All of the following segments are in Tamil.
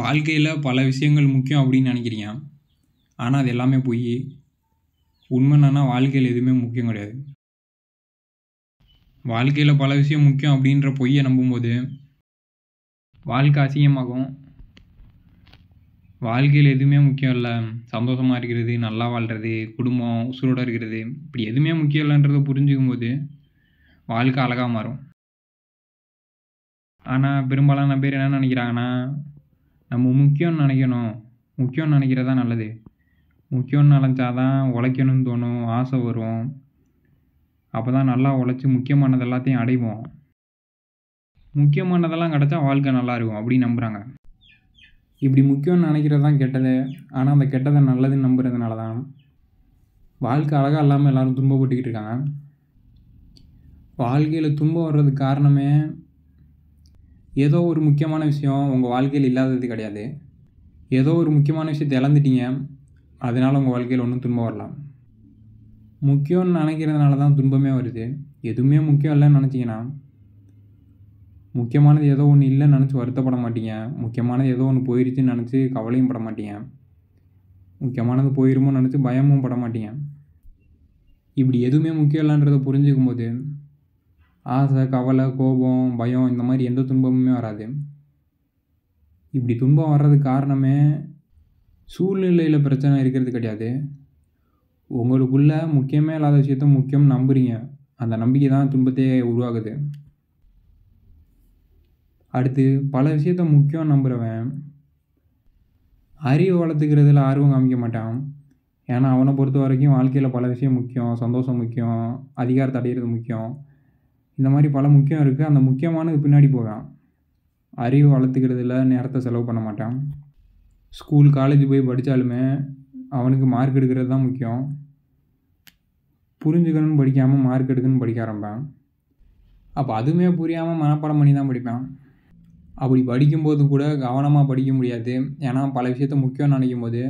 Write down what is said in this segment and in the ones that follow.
வாழ்க்கையில் பல விஷயங்கள் முக்கியம் அப்படின்னு நினைக்கிறீங்க. ஆனால் அது எல்லாமே பொய். உண்மை என்னன்னா வாழ்க்கையில் எதுவுமே முக்கியம் கிடையாது. வாழ்க்கையில் பல விஷயம் முக்கியம் அப்படின்ற பொய்யை நம்பும்போது வாழ்க்கை அசிங்கமாகும். வாழ்க்கையில் எதுவுமே முக்கியம் இல்லை, சந்தோஷமாக இருக்கிறது, நல்லா வாழ்கிறது, குடும்பம், உசுரோடு இருக்கிறது, இப்படி எதுவுமே முக்கியம் இல்லைன்றதை புரிஞ்சுக்கும் போது வாழ்க்கை அழகாக மாறும். ஆனால் பெரும்பாலான பேர் என்ன நினைக்கிறாங்கன்னா, நம்ம முக்கியம்னு நினைக்கணும், முக்கியம்னு நினைக்கிறதா நல்லது, முக்கியம்னு நினச்சாதான் உழைக்கணும்னு தோணும், ஆசை வரும், அப்போ தான் நல்லா உழைச்சி முக்கியமானது எல்லாத்தையும் அடைவோம், முக்கியமானதெல்லாம் கிடச்சா வாழ்க்கை நல்லாயிருக்கும் அப்படின்னு நம்புகிறாங்க. இப்படி முக்கியம்னு நினைக்கிறது தான் கெட்டது. ஆனால் அந்த கெட்டதை நல்லதுன்னு நம்புறதுனால தான் வாழ்க்கை அழகாக இல்லாமல் எல்லோரும் துன்பப்பட்டுக்கிட்டு இருக்காங்க. வாழ்க்கையில் துன்பம் வர்றதுக்கு காரணமே ஏதோ ஒரு முக்கியமான விஷயம் உங்கள் வாழ்க்கையில் இல்லாதது கிடையாது. ஏதோ ஒரு முக்கியமான விஷயத்தை இழந்துட்டீங்க, அதனால் உங்கள் வாழ்க்கையில் ஒன்றும் துன்பம் வரலாம். முக்கியம்னு நினைக்கிறதுனால தான் துன்பமே வருது. எதுவுமே முக்கியம் இல்லைன்னு நினச்சிங்கன்னா முக்கியமானது ஏதோ ஒன்று இல்லைன்னு நினச்சி வருத்தப்பட மாட்டீங்க. முக்கியமானது ஏதோ ஒன்று போயிடுச்சுன்னு நினச்சி கவலையும் பட மாட்டீங்க. முக்கியமானது போயிருமோ நினச்சி பயமும் பட மாட்டீங்க. இப்படி எதுவுமே முக்கியம் இல்லைன்றதை புரிஞ்சுக்கும் போது ஆசை, கவலை, கோபம், பயம் இந்த மாதிரி எந்த துன்பமுமே வராது. இப்படி துன்பம் வர்றதுக்கு காரணமே சூழ்நிலையில் பிரச்சனை இருக்கிறது கிடையாது. உங்களுக்குள்ள முக்கியமே இல்லாத விஷயத்த முக்கியம் நம்புறீங்க. அந்த நம்பிக்கை தான் துன்பத்தையே உருவாகுது. அடுத்து பல விஷயத்த முக்கியம் நம்புகிறவன் அறிவு வளர்த்துக்கிறதுல ஆர்வம் காமிக்க மாட்டான். ஏன்னா அவனை பொறுத்த வரைக்கும் வாழ்க்கையில் பல விஷயம் முக்கியம், சந்தோஷம் முக்கியம், அதிகாரத்தை அடையிறது முக்கியம், இந்த மாதிரி பல முக்கியம் இருக்குது. அந்த முக்கியமானது பின்னாடி போவான். அறிவு வளர்த்துக்கிறதுல நேரத்தை செலவு பண்ண மாட்டான். ஸ்கூல், காலேஜ் போய் படித்தாலுமே அவனுக்கு மார்க் எடுக்கிறது தான் முக்கியம். புரிஞ்சுக்கணும்னு படிக்காமல் மார்க் எடுக்கணும்னு படிக்க ஆரம்பிப்பான். அப்போ அதுவுமே புரியாமல் மனப்பாடம் பண்ணி தான் படிப்பான். அப்படி படிக்கும்போது கூட கவனமாக படிக்க முடியாது. ஏன்னா பல விஷயத்த முக்கியம்னு நினைக்கும் போது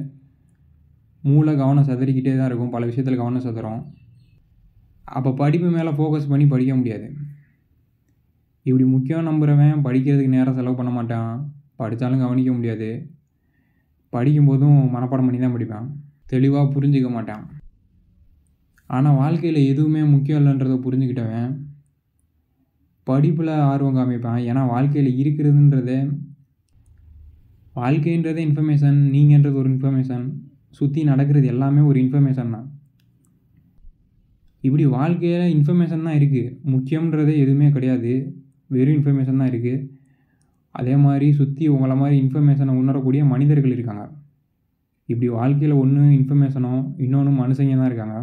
மூளை கவனம் சிதறிக்கிட்டே தான் இருக்கும். பல விஷயத்தில் கவனம் சிதறும். அப்போ படிப்பு மேலே ஃபோக்கஸ் பண்ணி படிக்க முடியாது. இப்படி முக்கியம் நம்புகிறவன் படிக்கிறதுக்கு நேரம் செலவு பண்ண மாட்டான். படித்தாலும் கவனிக்க முடியாது. படிக்கும்போதும் மனப்பாடம் பண்ணி தான் படிப்பான். தெளிவாக புரிஞ்சிக்க மாட்டான். ஆனால் வாழ்க்கையில் எதுவுமே முக்கியம் இல்லைன்றதை புரிஞ்சுக்கிட்டவன் படிப்பில் ஆர்வம் காமிப்பான். ஏன்னா வாழ்க்கையில் இருக்கிறதுன்றதே, வாழ்க்கைன்றதே இன்ஃபர்மேஷன், நீங்கன்றது ஒரு இன்ஃபர்மேஷன், சுற்றி நடக்கிறது எல்லாமே ஒரு இன்ஃபர்மேஷன் தான். இப்படி வாழ்க்கையில் இன்ஃபர்மேஷன் தான் இருக்குது, முக்கியன்றதே எதுவுமே கிடையாது, வெறும் இன்ஃபர்மேஷன் தான் இருக்குது. அதே மாதிரி சுற்றி உங்களை மாதிரி இன்ஃபர்மேஷனை உணரக்கூடிய மனிதர்கள் இருக்காங்க. இப்படி வாழ்க்கையில் ஒன்று இன்ஃபர்மேஷனோ இன்னொன்று மனுஷங்க தான் இருக்காங்க.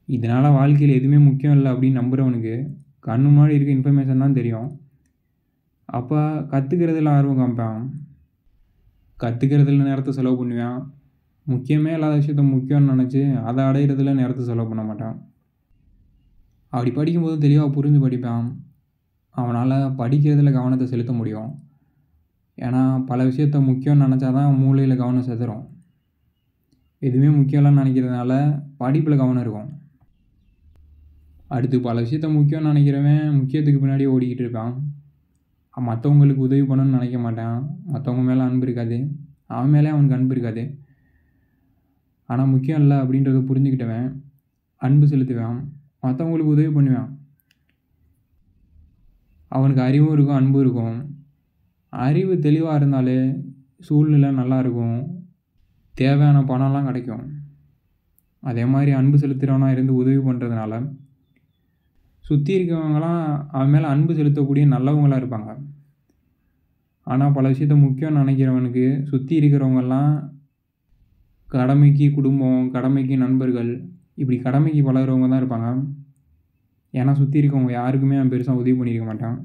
இதனால் வாழ்க்கையில் எதுவுமே முக்கியம் இல்லை அப்படின்னு நம்புகிறவனுக்கு கண்ணு முன்னாடி இருக்க இன்ஃபர்மேஷன் தான் தெரியும். அப்போ கற்றுக்கிறதுல ஆர்வம் காமிப்பான். கற்றுக்கிறதுல நேரத்தை செலவு பண்ணுவான். முக்கியமே இல்லாத விஷயத்த முக்கியம்னு நினச்சி அதை அடையிறதுல நேரத்தை செலவு பண்ண மாட்டான். அப்படி படிக்கும்போது தெளிவாக புரிஞ்சு படிப்பான். அவனால் படிக்கிறதுல கவனத்தை செலுத்த முடியும். ஏன்னா பல விஷயத்த முக்கியம்னு நினச்சா தான் மூளையில் கவனம் செதறும். எதுவுமே முக்கியம் இல்லைன்னு நினைக்கிறதுனால படிப்பில் கவனம் இருக்கும். அடுத்து பல விஷயத்த முக்கியம்னு நினைக்கிறவன் முக்கியத்துக்கு பின்னாடி ஓடிக்கிட்டு இருப்பான். மற்றவங்களுக்கு உதவி பண்ணணும்னு நினைக்க மாட்டான். மற்றவங்க மேலே அன்பு இருக்காது, அவன் மேலே அவனுக்கு அன்பு இருக்காது. ஆனால் முக்கியம் இல்லை அப்படின்றத புரிஞ்சுக்கிட்டவன் அன்பு செலுத்துவான், மற்றவங்களுக்கு உதவி பண்ணுவான். அவனுக்கு அறிவும் இருக்கும், அன்பும் இருக்கும். அறிவு தெளிவாக இருந்தாலே சூழ்நிலை நல்லா இருக்கும், தேவையான பணம்லாம் கிடைக்கும். அதே மாதிரி அன்பு செலுத்துகிறவனாக இருந்து உதவி பண்ணுறதுனால சுற்றி இருக்கிறவங்களாம் அவன் மேலே அன்பு செலுத்தக்கூடிய நல்லவங்களாக இருப்பாங்க. ஆனால் பல விஷயத்த முக்கியம்னு நினைக்கிறவனுக்கு சுற்றி இருக்கிறவங்கெல்லாம் கடமைக்கு குடும்பம், கடமைக்கு நண்பர்கள், இப்படி கடமைக்கு பழகிறவங்க தான் இருப்பாங்க. ஏன்னா சுற்றி இருக்கவங்க யாருக்குமே அவன் பெருசாக உதவி பண்ணியிருக்க மாட்டான்.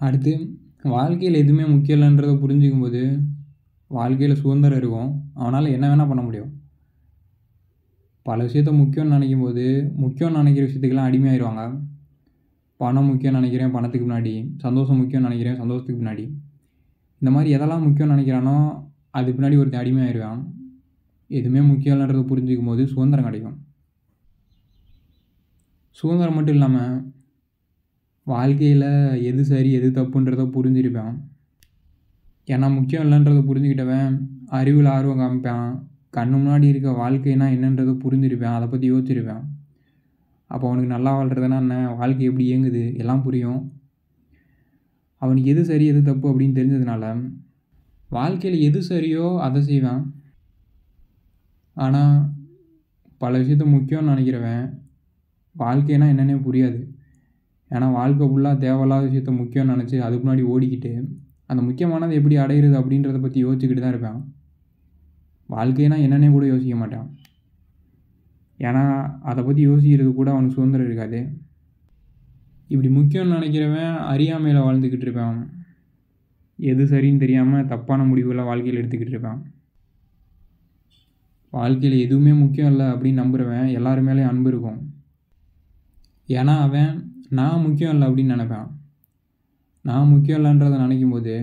அடுத்து வாழ்க்கையில் எதுவுமே முக்கியம் இல்லைன்றதை புரிஞ்சிக்கும் போது வாழ்க்கையில் சுதந்திரம் இருக்கும். அவனால் என்ன வேணால் பண்ண முடியும். பல விஷயத்த முக்கியம்னு நினைக்கும் போது முக்கியம்னு நினைக்கிற விஷயத்துக்கெல்லாம் அடிமையாயிடுவாங்க. பணம் முக்கியம் நினைக்கிறேன், பணத்துக்கு பின்னாடி. சந்தோஷம் முக்கியம் நினைக்கிறேன், சந்தோஷத்துக்கு பின்னாடி. இந்த மாதிரி எதெல்லாம் முக்கியம்னு நினைக்கிறானோ அது பின்னாடி ஒருத்தன் அடிமையாயிடுவான். எதுவுமே முக்கியம் இல்லைன்றதை புரிஞ்சிக்கும் போது சுதந்திரம் கிடைக்கும். சுதந்திரம் மட்டும் இல்லாமல் வாழ்க்கையில் எது சரி எது தப்புன்றதை புரிஞ்சிருப்பேன். ஏன்னா முக்கியம் இல்லைன்றதை புரிஞ்சுக்கிட்டவன் அறிவில் ஆர்வம் காமிப்பான். கண்ணு முன்னாடி இருக்க வாழ்க்கைனா என்னன்றதை புரிஞ்சிருப்பேன். அதை பற்றி யோசிச்சிருப்பேன். அப்போ அவனுக்கு நல்லா வாழ்கிறதுனா என்ன, வாழ்க்கை எப்படி இயங்குது எல்லாம் புரியும். அவனுக்கு எது சரி எது தப்பு அப்படின்னு தெரிஞ்சதுனால வாழ்க்கையில் எது சரியோ அதை செய்வேன். ஆனால் பல விஷயத்த முக்கியம்னு நினைக்கிறவன் வாழ்க்கைனா என்னென்னே புரியாது. ஏன்னா வாழ்க்கை ஃபுல்லாக தேவையில்லாத விஷயத்த முக்கியம்னு நினச்சி அதுக்கு முன்னாடி ஓடிக்கிட்டு அந்த முக்கியமானது எப்படி அடையிறது அப்படின்றத பற்றி யோசிச்சுக்கிட்டு தான் இருப்பேன். வாழ்க்கைனா என்னென்னே கூட யோசிக்க மாட்டான். ஏன்னா அதை பற்றி யோசிக்கிறது கூட அவனுக்கு சுதந்திரம் இருக்காது. இப்படி முக்கியம்னு நினைக்கிறவன் அறியாமையில் வாழ்ந்துக்கிட்டு இருப்பான். எது சரின்னு தெரியாமல் தப்பான முடிவுகளை வாழ்க்கையில் எடுத்துக்கிட்டு இருப்பான். வாழ்க்கையில் எதுவுமே முக்கியம் இல்லை அப்படின்னு நம்புகிறவன் எல்லாரு மேலேயும் அன்பு இருக்கும். ஏன்னா அவன் நான் முக்கியம் இல்லை அப்படின்னு நினைப்பான். நான் முக்கியம் இல்லைன்றதை நினைக்கும் போது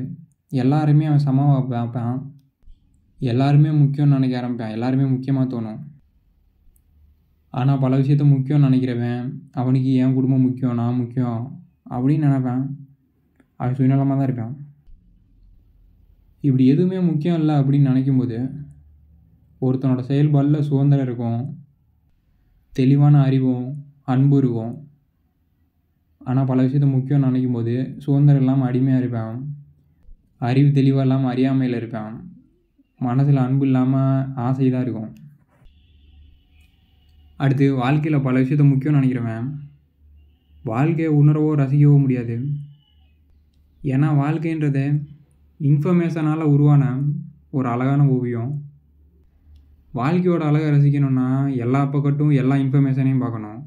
எல்லாருமே அவன் சமமாக பார்ப்பான். எல்லாருமே முக்கியம்னு நினைக்க ஆரம்பிப்பான். எல்லாருமே முக்கியமாக தோணும். ஆனால் பல விஷயத்த முக்கியம்னு நினைக்கிறவன் அவனுக்கு என் குடும்பம் முக்கியம், நான் முக்கியம் அப்படின்னு நினைப்பான். அவன் சுயநலமாக தான் இருப்பான். இப்படி எதுவுமே முக்கியம் இல்லை அப்படின்னு நினைக்கும்போது ஒருத்தனோட செயல்பாடில் சுதந்திரம் இருக்கும், தெளிவான அறிவும் அன்பு இருக்கும். ஆனால் பல விஷயத்த முக்கியம்னு நினைக்கும் போது சுதந்திரம் இல்லாமல் அடிமையாக இருப்பான். அறிவு தெளிவாக இல்லாமல் அறியாமையில் இருப்பான். மனசில் அன்பு இல்லாமல் ஆசை தான் இருக்கும். அடுத்து வாழ்க்கையில் பல விஷயத்த முக்கியம்னு நினைக்கிறவன் வாழ்க்கையை உணரவோ ரசிக்கவோ முடியாது. ஏன்னா வாழ்க்கைன்றது இன்ஃபர்மேஷனால் உருவான ஒரு அழகான ஓவியம். வாழ்க்கையோட அழகை ரசிக்கணும்னா எல்லா பக்கட்டும் எல்லா இன்ஃபர்மேஷனையும் பார்க்கணும்.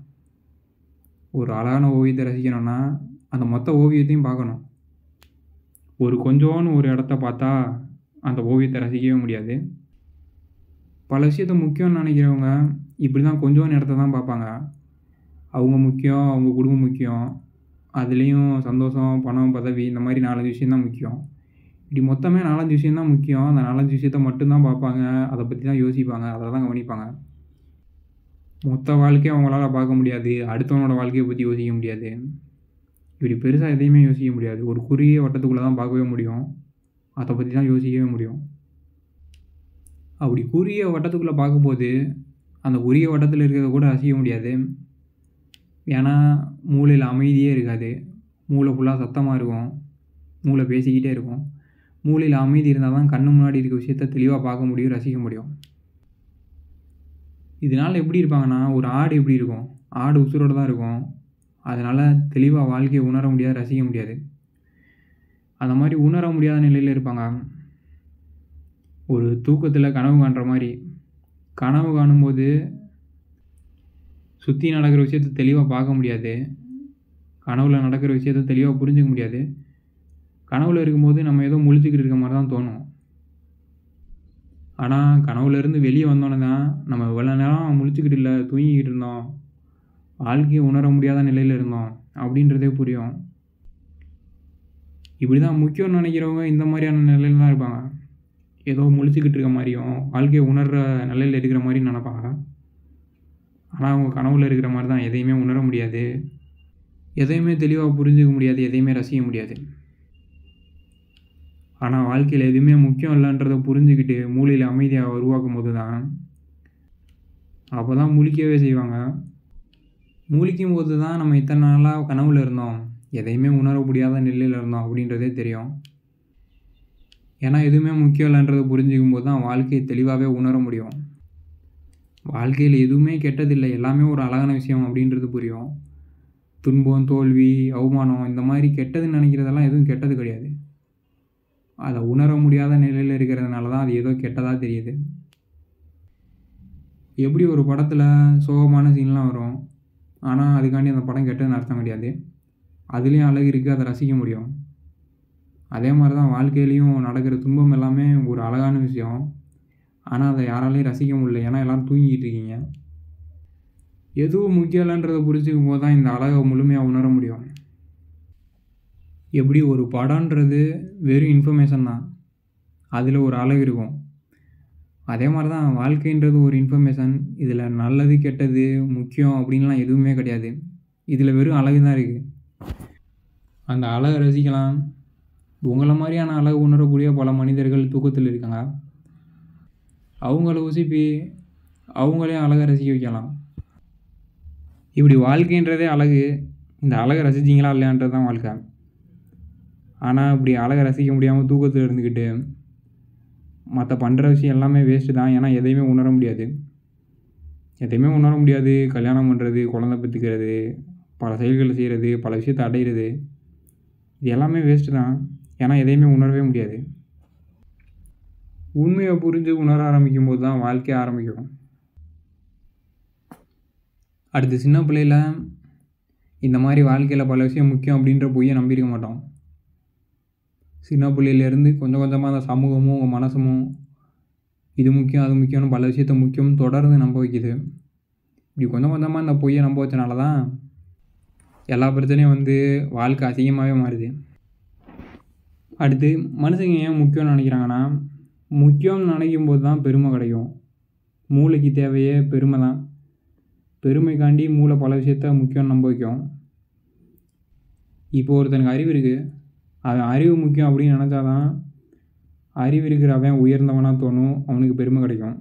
ஒரு அழகான ஓவியத்தை ரசிக்கணும்னா அந்த மொத்த ஓவியத்தையும் பார்க்கணும். கொஞ்சோன்னு ஒரு இடத்த பார்த்தா அந்த ஓவியத்தை ரசிக்கவே முடியாது. பல விஷயத்த முக்கியம்னு நினைக்கிறவங்க இப்படி தான் கொஞ்சோன்னு இடத்த தான் பார்ப்பாங்க. அவங்க முக்கியம், அவங்க குடும்பம் முக்கியம், அதுலேயும் சந்தோஷம், பணம், பதவி இந்த மாதிரி 4-5 விஷயந்தான் முக்கியம். இப்படி மொத்தமே 4-5 விஷயந்தான் முக்கியம். அந்த 4-5 விஷயத்த மட்டும்தான் பார்ப்பாங்க. அதை பற்றி தான் யோசிப்பாங்க, அதை தான் கவனிப்பாங்க. மொத்த வாழ்க்கையை அவங்களால பார்க்க முடியாது. அடுத்தவனோட வாழ்க்கையை பற்றி யோசிக்க முடியாது. இப்படி பெருசாக எதையுமே யோசிக்க முடியாது. ஒரு குறுகிய வட்டத்துக்குள்ளே தான் பார்க்கவே முடியும். அதை பற்றி தான் யோசிக்கவே முடியும். அப்படி குறுகிய வட்டத்துக்குள்ளே பார்க்கும்போது அந்த குறுகிய வட்டத்தில் இருக்கிறத கூட ரசிக்க முடியாது. ஏன்னா மூளையில் அமைதியே இருக்காது. மூளை ஃபுல்லாக சத்தமாக இருக்கும். மூளை பேசிக்கிட்டே இருக்கும். மூளையில் அமைதி இருந்தால் தான் கண்ணு முன்னாடி இருக்க விஷயத்த தெளிவாக பார்க்க முடியும், ரசிக்க முடியும். இதனால் எப்படி இருப்பாங்கன்னா, ஒரு ஆடு எப்படி இருக்கும், ஆடு உசுரோடு தான் இருக்கும். அதனால் தெளிவாக வாழ்க்கையை உணர முடியாது, ரசிக்க முடியாது. அந்த மாதிரி உணர முடியாத நிலையில் இருப்பாங்க. ஒரு தூக்கத்தில் கனவு காணுற மாதிரி. கனவு காணும்போது சுற்றி நடக்கிற விஷயத்த தெளிவாக பார்க்க முடியாது. கனவில் நடக்கிற விஷயத்த தெளிவாக புரிஞ்சிக்க முடியாது. கனவில் இருக்கும்போது நம்ம ஏதோ முழிச்சுக்கிட்டு இருக்க மாதிரி தான் தோணும். ஆனால் கனவுலேருந்து வெளியே வந்தோன்னே தான் நம்ம இவ்வளோ நேரம் முழிச்சுக்கிட்டு இல்லை, தூங்கிக்கிட்டு இருந்தோம், வாழ்க்கையை உணர முடியாத நிலையில் இருந்தோம் அப்படின்றதே புரியும். இப்படி தான் முக்கியம்னு நினைக்கிறவங்க இந்த மாதிரியான நிலையில் தான் இருப்பாங்க. ஏதோ முழிச்சுக்கிட்டு இருக்க மாதிரியும் வாழ்க்கையை உணர்கிற நிலையில் இருக்கிற மாதிரி நினைப்பாங்க. ஆனால் அவங்க கனவில் இருக்கிற மாதிரி தான். எதையுமே உணர முடியாது, எதையுமே தெளிவாக புரிஞ்சிக்க முடியாது, எதையுமே ரசிக்க முடியாது. ஆனால் வாழ்க்கையில் எதுவுமே முக்கியம் இல்லைன்றதை புரிஞ்சுக்கிட்டு மூளையில் அமைதியாக உருவாக்கும் போது தான் அப்போ தான் முழிக்கவே செய்வாங்க. முழிக்கும் போது தான் நம்ம இத்தனை நாளாக கனவுல இருந்தோம், எதையுமே உணர முடியாத நிலையில் இருந்தோம் அப்படின்றதே தெரியும். ஏன்னா எதுவுமே முக்கியம் இல்லைன்றதை புரிஞ்சிக்கும் போது தான் வாழ்க்கையை தெளிவாகவே உணர முடியும். வாழ்க்கையில் எதுவுமே கெட்டதில்லை, எல்லாமே ஒரு அழகான விஷயம் அப்படின்றது புரியும். துன்பம், தோல்வி, அவமானம் இந்த மாதிரி கெட்டதுன்னு நினைக்கிறதெல்லாம் எதுவும் கெட்டது கிடையாது. அதை உணர முடியாத நிலையில் இருக்கிறதுனால தான் அது ஏதோ கெட்டதாக தெரியுது. எப்படி ஒரு படத்தில் சோகமான சீன்லாம் வரும், ஆனால் அதுக்காண்டி அந்த படம் கெட்டதுன்னு அர்த்தம் கிடையாது. அதுலேயும் அழகு இருக்குது, அதை ரசிக்க முடியும். அதே மாதிரி தான் வாழ்க்கையிலையும் நடக்கிற துன்பம் எல்லாமே ஒரு அழகான விஷயம். ஆனால் அதை யாராலையும் ரசிக்க முடியல, ஏன்னா எல்லோரும் தூங்கிக்கிட்டு இருக்கீங்க. எதுவும் முக்கியம் இல்லைன்றதை புரிஞ்சுக்கும் போது தான் இந்த அழகை முழுமையாக உணர முடியும். எப்படி ஒரு படம்ன்றது வெறும் இன்ஃபர்மேஷன் தான், அதில் ஒரு அழகு இருக்கும். அதே மாதிரி தான் வாழ்க்கைன்றது ஒரு இன்ஃபர்மேஷன். இதில் நல்லது கெட்டது முக்கியம் அப்படின்லாம் எதுவுமே கிடையாது. இதில் வெறும் அழகு தான் இருக்குது. அந்த அழகை ரசிக்கலாம். உங்களை மாதிரியான அழகு உணரக்கூடிய பல மனிதர்கள் தூக்கத்தில் இருக்காங்க. அவங்கள உசுப்பி அவங்களையும் அழகை ரசிக்க வைக்கலாம். இப்படி வாழ்க்கைன்றதே அழகு. இந்த அழகை ரசிச்சிங்களா இல்லையான்றது தான் வாழ்க்கை. ஆனால் இப்படி அழகை ரசிக்க முடியாமல் தூக்கத்தில் இருந்துக்கிட்டு மற்ற பண்ணுற விஷயம் எல்லாமே வேஸ்ட்டு தான். ஏன்னா எதையுமே உணர முடியாது. கல்யாணம் பண்ணுறது, குழந்தை பெற்றுக்கிறது, பல செயல்களை செய்கிறது, பல விஷயத்தை அடையிறது, இது எல்லாமே வேஸ்ட்டு தான். ஏன்னா எதையுமே உணரவே முடியாது. உண்மையை புரிஞ்சு உணர ஆரம்பிக்கும் போது தான் வாழ்க்கையை ஆரம்பிக்கும். அடுத்து சின்ன பிள்ளையில் இந்த மாதிரி வாழ்க்கையில் பல விஷயம் முக்கியம் அப்படின்ற பொய்யை நம்பியிருக்க மாட்டோம். சின்ன பிள்ளையிலேருந்து கொஞ்சம் கொஞ்சமாக அந்த சமூகமும் உங்கள் மனசும் இது முக்கியம் அது முக்கியம்னு பல விஷயத்த முக்கியம்னு தொடர்ந்து நம்ப வைக்கிது. இப்படி கொஞ்சம் கொஞ்சமாக இந்த பொய்யை நம்ப வச்சனால தான் எல்லா பிரச்சனையும் வாழ்க்கை அசிங்கமாகவே மாறுது. அடுத்து மனுஷங்க ஏன் முக்கியம்னு நினைக்கிறாங்கன்னா, முக்கியம்னு நினைக்கும் போது தான் பெருமை கிடைக்கும். மூளைக்கு தேவையே பெருமை தான். பெருமைக்காண்டி மூளை பல விஷயத்த முக்கியம்னு நம்ப வைக்கும். இப்போ ஒருத்தனுக்கு அறிவு இருக்குது, அவன் அறிவு முக்கியம் அப்படின்னு நினச்சாதான் அறிவு இருக்கிற அவன் உயர்ந்தவனாக தோணும், அவனுக்கு பெருமை கிடைக்கும்.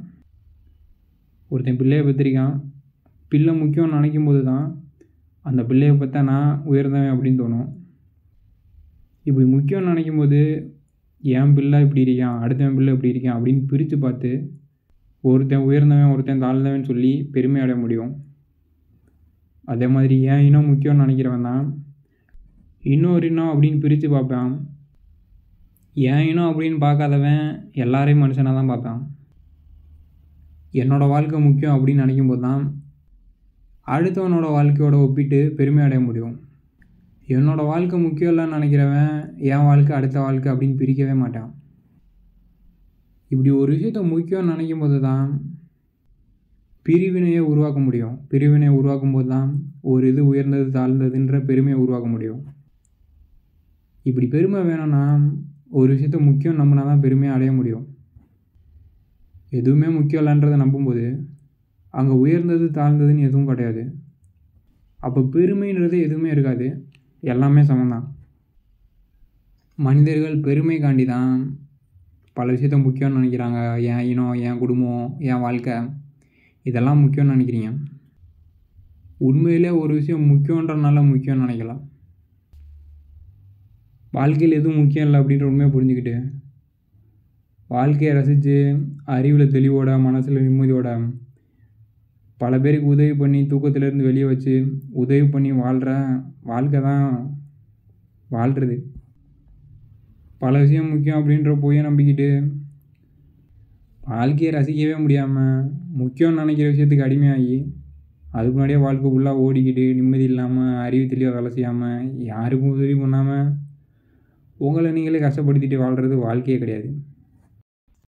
ஒருத்தன் பிள்ளையை பெற்றிருக்கான், பிள்ளை முக்கியம்னு நினைக்கும் போது தான் அந்த பிள்ளையை பார்த்தா நான் உயர்ந்தவன் அப்படின்னு தோணும். இப்படி முக்கியம்னு நினைக்கும் போது என் பிள்ளை இப்படி இருக்கான், அடுத்தவன் பிள்ளை இப்படி இருக்கான் அப்படின்னு பிரித்து பார்த்து ஒருத்தன் உயர்ந்தவன் ஒருத்தன் தாழ்ந்தவன் சொல்லி பெருமை அடைய முடியும். அதே மாதிரி என் இனம் முக்கியம்னு நினைக்கிறவன் தான் இன்னொரு இனம் அப்படின்னு பிரித்து பார்ப்பான். என் இனம் அப்படின்னு பார்க்காதவன் எல்லாரையும் மனுஷனாக தான் பார்ப்பான். என்னோடய வாழ்க்கை முக்கியம் அப்படின்னு நினைக்கும் போது தான் அடுத்தவனோட வாழ்க்கையோட ஒப்பிட்டு பெருமை அடைய முடியும். என்னோடய வாழ்க்கை முக்கியம் இல்லைன்னு நினைக்கிறவன் என் வாழ்க்கை அடுத்த வாழ்க்கை அப்படின்னு பிரிக்கவே மாட்டான். இப்படி ஒரு விஷயத்த முக்கியம்னு நினைக்கும் போது தான் பிரிவினையை உருவாக்க முடியும். பிரிவினையை உருவாக்கும் போது தான் ஒரு இது உயர்ந்தது தாழ்ந்ததுன்ற பெருமையை உருவாக்க முடியும். இப்படி பெருமை வேணும்னா ஒரு விஷயத்த முக்கியம் நம்பினா தான் பெருமையை அடைய முடியும். எதுவுமே முக்கியம் இல்லைன்றதை நம்பும்போது அங்கே உயர்ந்தது தாழ்ந்ததுன்னு எதுவும் கிடையாது. அப்போ பெருமைன்றது எதுவுமே இருக்காது, எல்லாமே சமந்தான். மனிதர்கள் பெருமைக்காண்டி தான் பல விஷயத்த முக்கியம்னு நினைக்கிறாங்க. என் இனம், என் குடும்பம், என் வாழ்க்கை இதெல்லாம் முக்கியம்னு நினைக்கிறீங்க. உண்மையிலே ஒரு விஷயம் முக்கியன்றனால முக்கியம்னு நினைக்கலாம். வாழ்க்கையில் எதுவும் முக்கியம் இல்லை அப்படின்ற உண்மையை புரிஞ்சுக்கிட்டு வாழ்க்கையை ரசித்து அறிவில் தெளிவோட மனசில் நிம்மதியோட பல பேருக்கு உதவி பண்ணி தூக்கத்திலேருந்து வெளியே வச்சு உதவி பண்ணி வாழ்கிற வாழ்க்கை தான் வாழ்கிறது. பல விஷயம் முக்கியம் அப்படின்ற பொய்யை நம்பிக்கிட்டு வாழ்க்கையை ரசிக்கவே முடியாமல் முக்கியம்னு நினைக்கிற விஷயத்துக்கு அடிமையாகி அதுக்கு முன்னாடியே வாழ்க்கை ஃபுல்லாக ஓடிக்கிட்டு நிம்மதி இல்லாமல் அறிவு தெளிவாக வேலை செய்யாமல் யாருக்கும் உதவி பண்ணாமல் உங்களை நீங்களே கஷ்டப்படுத்திட்டு வாழ்கிறது வாழ்க்கையே கிடையாது.